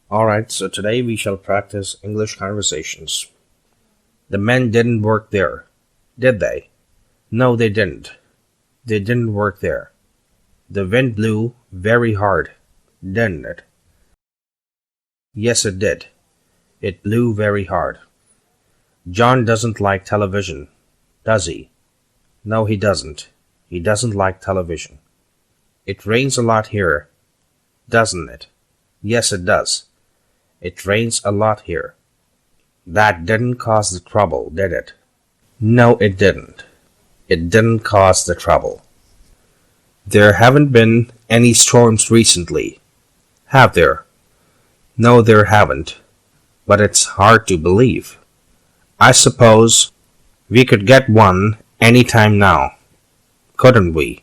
Alright, so today we shall practice English conversations. The men didn't work there, did they? No, they didn't. They didn't work there. The wind blew very hard, didn't it? Yes, it did. It blew very hard. John doesn't like television, does he? No, he doesn't. He doesn't like television. It rains a lot here, doesn't it? Yes, it does. It rains a lot here. That didn't cause the trouble, did it? No, it didn't. It didn't cause the trouble. There haven't been any storms recently, have there? No, there haven't. But it's hard to believe. I suppose we could get one any time now, couldn't we?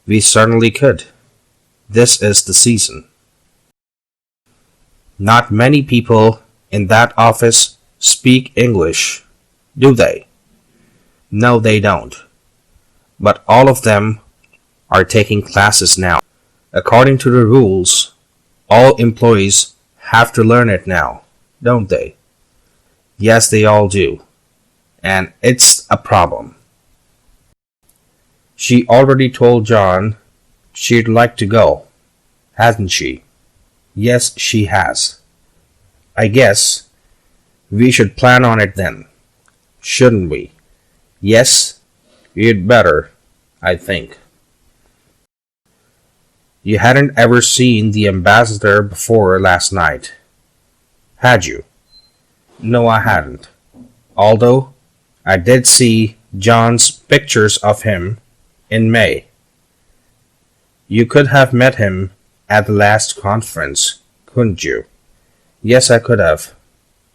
We certainly could. This is the season. Not many people in that office speak English, do they? No, they don't. But all of them are taking classes now. According to the rules, all employees have to learn it now, don't they? Yes, they all do. And it's a problem. She already told John she'd like to go, hasn't she? Yes, she has. I guess we should plan on it then, shouldn't we? Yes, we'd better, I think. You hadn't ever seen the ambassador before last night, had you? No, I hadn't. Although I did see John's pictures of him in May. You could have met him at the last conference, couldn't you? Yes, I could have,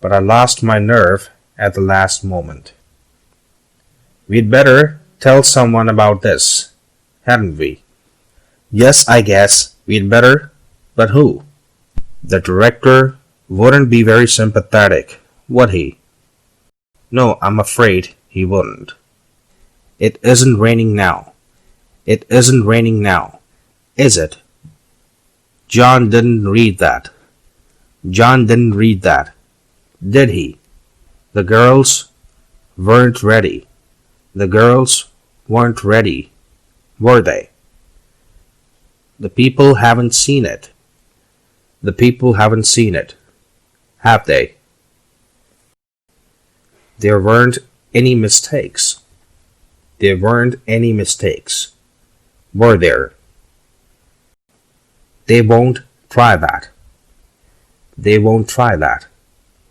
but I lost my nerve at the last moment. We'd better tell someone about this, hadn't we? Yes, I guess we'd better, but who? The director wouldn't be very sympathetic, would he? No, I'm afraid he wouldn't. It isn't raining now. It isn't raining now, is it? John didn't read that. John didn't read that, did he? The girls weren't ready. The girls weren't ready, were they? The people haven't seen it. The people haven't seen it, have they? There weren't any mistakes. There weren't any mistakes, were there? They won't try that. They won't try that,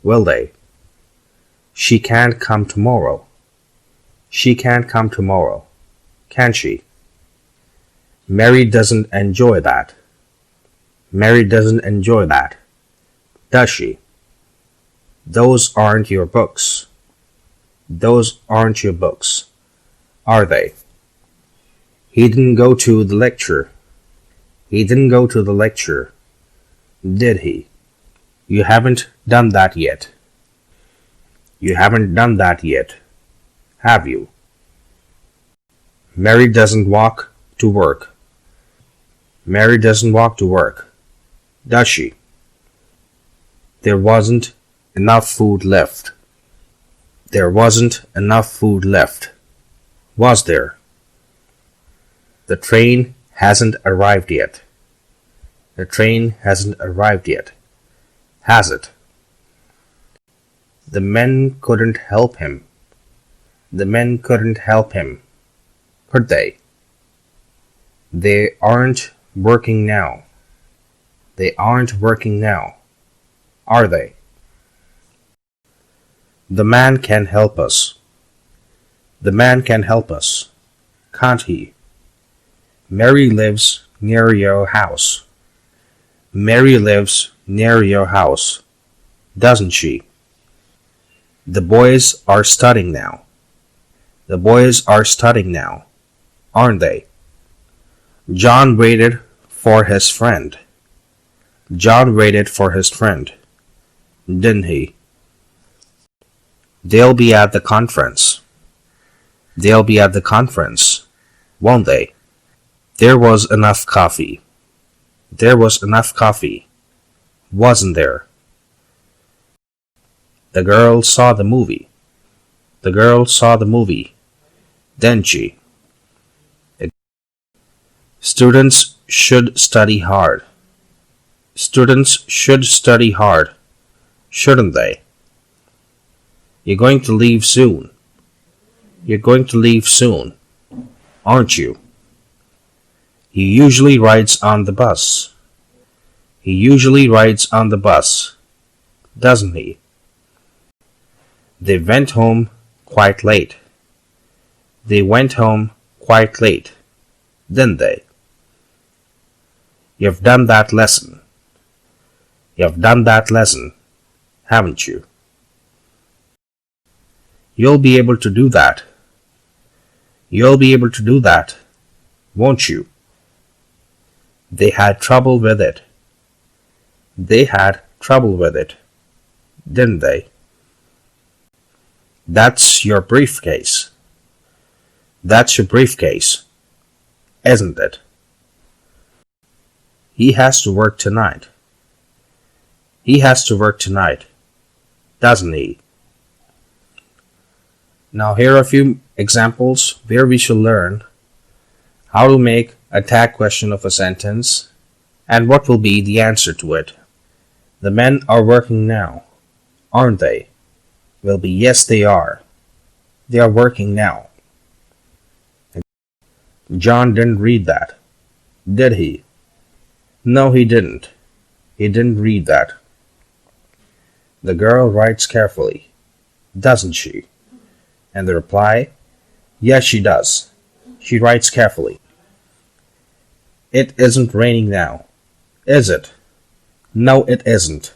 will they? She can't come tomorrow. She can't come tomorrow, can she? Mary doesn't enjoy that. Mary doesn't enjoy that, does she? Those aren't your books. Those aren't your books, are they? He didn't go to the lecture. He didn't go to the lecture, did he? You haven't done that yet. You haven't done that yet, have you? Mary doesn't walk to work. Mary doesn't walk to work, does she? There wasn't enough food left. There wasn't enough food left, was there? The train hasn't arrived yet. The train hasn't arrived yet, has it? The men couldn't help him. The men couldn't help him, could they? They aren't working now. They aren't working now, are they? The man can help us. The man can help us, can't he? Mary lives near your house. Mary lives near your house, doesn't she? The boys are studying now. The boys are studying now, aren't they? John waited for his friend. John waited for his friend, didn't he? They'll be at the conference. They'll be at the conference, won't they? There was enough coffee. There was enough coffee, wasn't there. The girl saw the movie. The girl saw the movie, didn't she? Students should study hard. Students should study hard, shouldn't they? You're going to leave soon. You're going to leave soon, aren't you? He usually rides on the bus. He usually rides on the bus, doesn't he? They went home quite late. They went home quite late, didn't they? You've done that lesson. You've done that lesson, haven't you? You'll be able to do that. You'll be able to do that, won't you? They had trouble with it. They had trouble with it, didn't they? That's your briefcase. That's your briefcase, isn't it? He has to work tonight. He has to work tonight, doesn't he? Now here are a few examples where we shall learn how to make a tag question of a sentence and what will be the answer to it. The men are working now, aren't they? Will be yes they are. They are working now. John didn't read that, did he? No, he didn't. He didn't read that. The girl writes carefully, doesn't she? And the reply, yes she does. She writes carefully. It isn't raining now, is it? No, it isn't.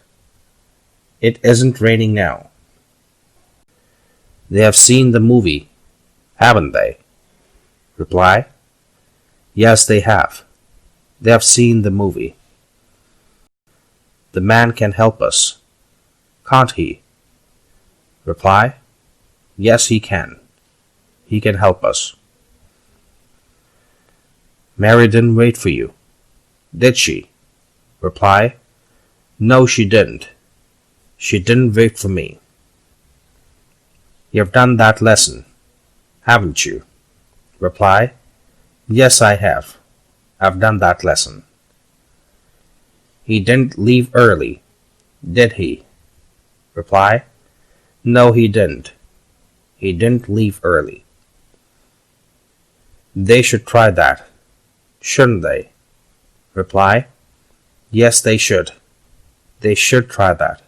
It isn't raining now. They have seen the movie, haven't they? Reply, yes they have. They have seen the movie. The man can help us, can't he? Reply, yes he can. He can help us. Mary didn't wait for you, did she? Reply, no she didn't. She didn't wait for me. You've done that lesson, haven't you? Reply, yes I have. I've done that lesson. He didn't leave early, did he? Reply, no he didn't. He didn't leave early. They should try that, shouldn't they? Reply, yes they should. They should try that.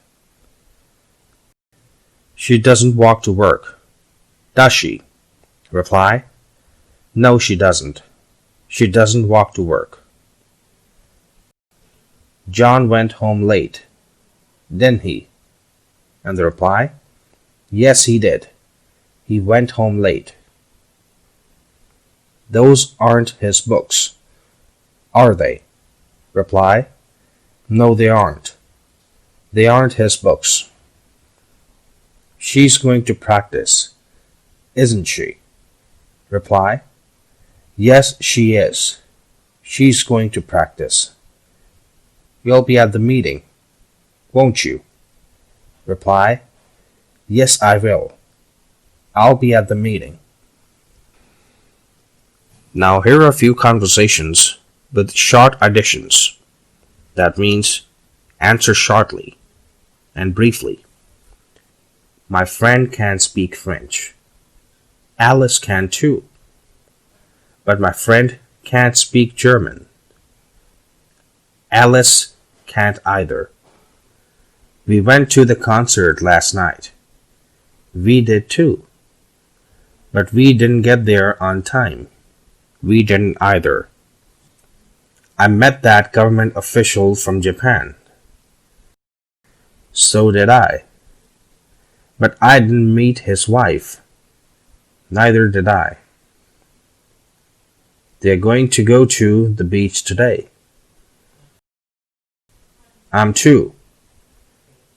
She doesn't walk to work, does she? Reply, no she doesn't. She doesn't walk to work. John went home late, didn't he? And the reply, yes he did. He went home late. Those aren't his books, are they? Reply, no they aren't. They aren't his books. She's going to practice, isn't she? Reply, yes she is. She's going to practice. You'll be at the meeting, won't you? Reply, yes I will. I'll be at the meeting. Now here are a few conversations with short additions. That means answer shortly and briefly. My friend can speak French. Alice can too. But my friend can't speak German. Alice can't either. We went to the concert last night. We did too. But we didn't get there on time. We didn't either. I met that government official from Japan. So did I. But I didn't meet his wife. Neither did I. They're going to go to the beach today. I'm too.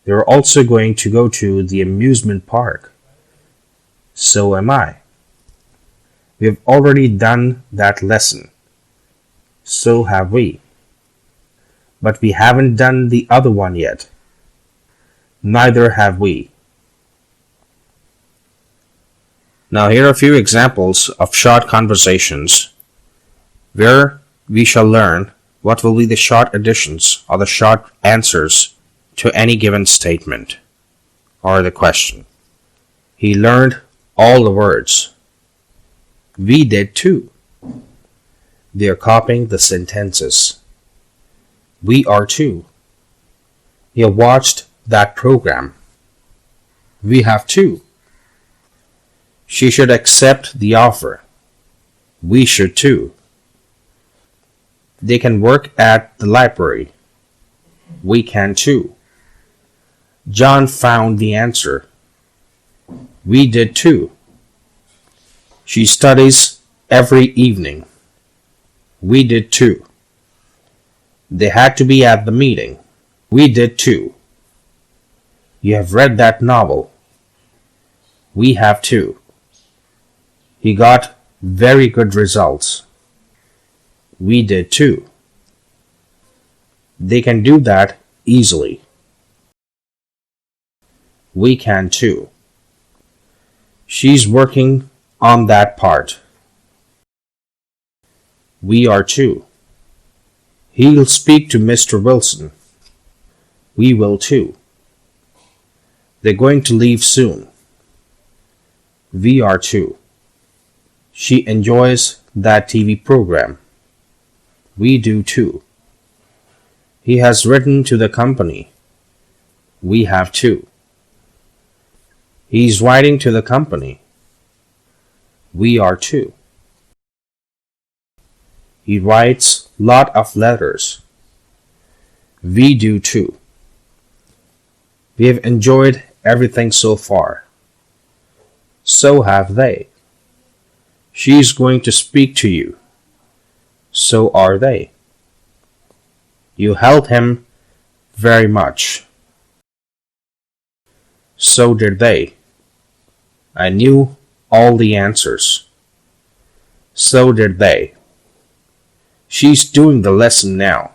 They're also going to go to the amusement park. So am I. We've already done that lesson. So have we. but we haven't done the other one yet. Neither have we. Now here are a few examples of short conversations where we shall learn what will be the short additions or the short answers to any given statement or the question. He learned all the words. We did too. They are copying the sentences. We are too. You watched that program. We have too. She should accept the offer. We should too. They can work at the library. We can too. John found the answer. We did too. She studies every evening. We did too. They had to be at the meeting. We did too. You have read that novel. We have too. He got very good results. We did too. They can do that easily. We can too. She's working on that part. We are too. He'll speak to Mr. Wilson. We will too. They're going to leave soon. We are too. She enjoys that TV program. We do too. He has written to the company. We have too. He's writing to the company. We are too. He writes lot of letters. We do too. We have enjoyed everything so far. So have they. She's going to speak to you. So are they. You helped him very much. So did they. I knew all the answers. So did they. She's doing the lesson now.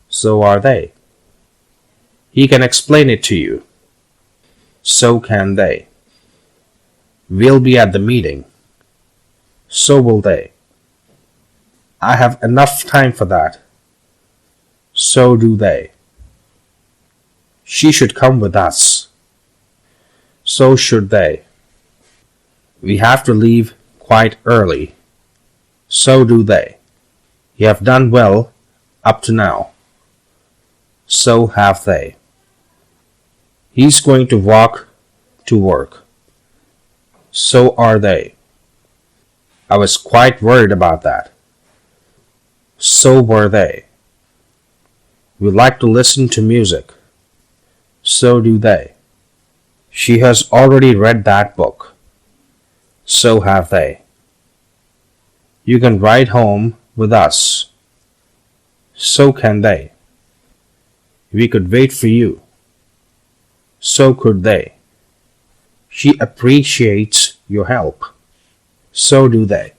So are they. He can explain it to you. So can they. We'll be at the meeting. So will they. I have enough time for that. So do they. She should come with us. So should they. We have to leave quite early. So do they. You have done well up to now. So have they. He's going to walk to work. So are they. I was quite worried about that. So were they. We like to listen to music. So do they. She has already read that book. So have they. You can ride home with us. So can they. We could wait for you. So could they. She appreciates your help. So do they.